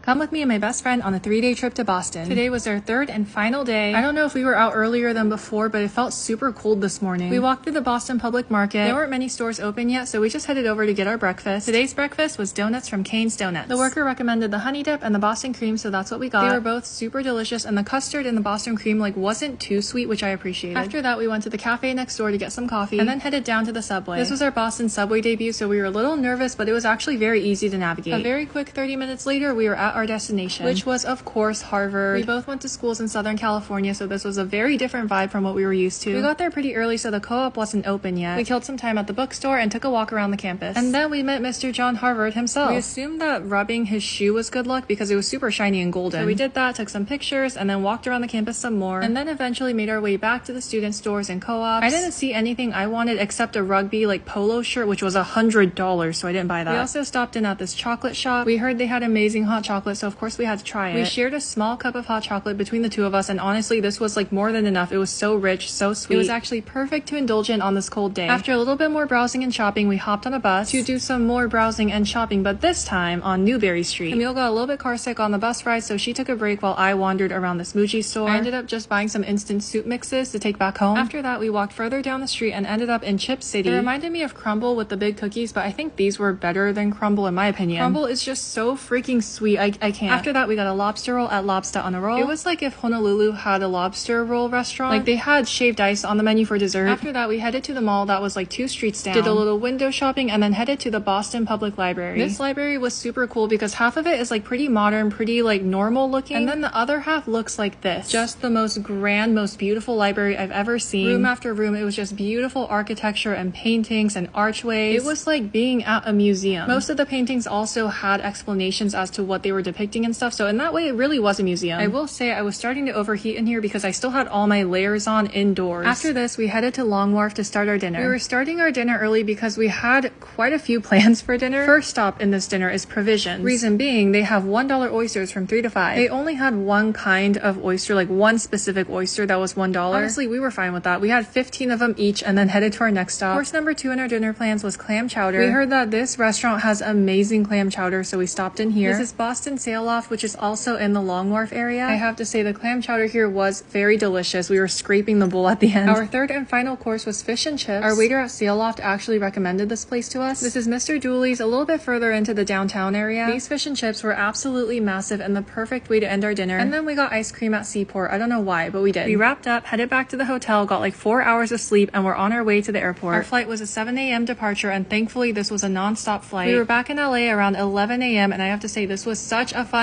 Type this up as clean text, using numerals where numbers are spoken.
Come with me and my best friend on a 3-day trip to Boston. Today was our third and final day. I don't know if we were out earlier than before, but it felt super cold this morning. We walked through the Boston Public Market. There weren't many stores open yet, so we just headed over to get our breakfast. Today's breakfast was donuts from Cane's Donuts. The worker recommended the honey dip and the Boston cream, so that's what we got. They were both super delicious, and the custard in the Boston cream wasn't too sweet, which I appreciated. After that, we went to the cafe next door to get some coffee, and then headed down to the subway. This was our Boston subway debut, so we were a little nervous, but it was actually very easy to navigate. A very quick 30 minutes later, we were at our destination, which was, of course, Harvard. We both went to schools in Southern California, so this was a very different vibe from what we were used to. We got there pretty early, so the co-op wasn't open yet. We killed some time at the bookstore and took a walk around the campus. And then we met Mr. John Harvard himself. We assumed that rubbing his shoe was good luck because it was super shiny and golden. So we did that, took some pictures, and then walked around the campus some more, and then eventually made our way back to the student stores and co-ops. I didn't see anything I wanted except a rugby polo shirt, which was $100, so I didn't buy that. We also stopped in at this chocolate shop. We heard they had amazing hot chocolate, so of course we had to try it. We shared a small cup of hot chocolate between the two of us, and honestly, this was more than enough. It was so rich, so sweet. It was actually perfect to indulge in on this cold day. After a little bit more browsing and shopping, we hopped on a bus to do some more browsing and shopping, but this time on Newberry Street. Camille got a little bit car sick on the bus ride, so she took a break while I wandered around this Muji store. I ended up just buying some instant soup mixes to take back home. After that, we walked further down the street and ended up in Chip City. It reminded me of Crumble with the big cookies, but I think these were better than Crumble in my opinion. Crumble is just so freaking sweet. I can't. After that, we got a lobster roll at Lobster on a Roll. It was like if Honolulu had a lobster roll restaurant. They had shaved ice on the menu for dessert. After that, we headed to the mall that was 2 streets down, did a little window shopping, and then headed to the Boston Public Library. This library was super cool because half of it is pretty modern, pretty normal looking, and then the other half looks like this. Just the most grand, most beautiful library I've ever seen. Room after room, it was just beautiful architecture and paintings and archways. It was like being at a museum. Most of the paintings also had explanations as to what they were depicting and stuff, so in that way it really was a museum. I will say I was starting to overheat in here because I still had all my layers on indoors. After this, we headed to Long Wharf to start our dinner. We were starting our dinner early because we had quite a few plans for dinner. First stop in this dinner is Provisions. Reason being, they have $1 oysters from 3 to 5. They only had one kind of oyster, one specific oyster that was $1. Honestly, we were fine with that. We had 15 of them each and then headed to our next stop. Course number 2 in our dinner plans was clam chowder. We heard that this restaurant has amazing clam chowder, so we stopped in here. This is Boston Sail Loft, which is also in the Long Wharf area. I have to say the clam chowder here was very delicious. We were scraping the bowl at the end. Our third and final course was fish and chips. Our waiter at Sail Loft actually recommended this place to us. This is Mr. Dooley's, a little bit further into the downtown area. These fish and chips were absolutely massive and the perfect way to end our dinner. And then we got ice cream at Seaport. I don't know why, but we did. We wrapped up, headed back to the hotel, got 4 hours of sleep, and we're on our way to the airport. Our flight was a 7 a.m. departure, and thankfully this was a non-stop flight. We were back in LA around 11 a.m. and I have to say this was such a fun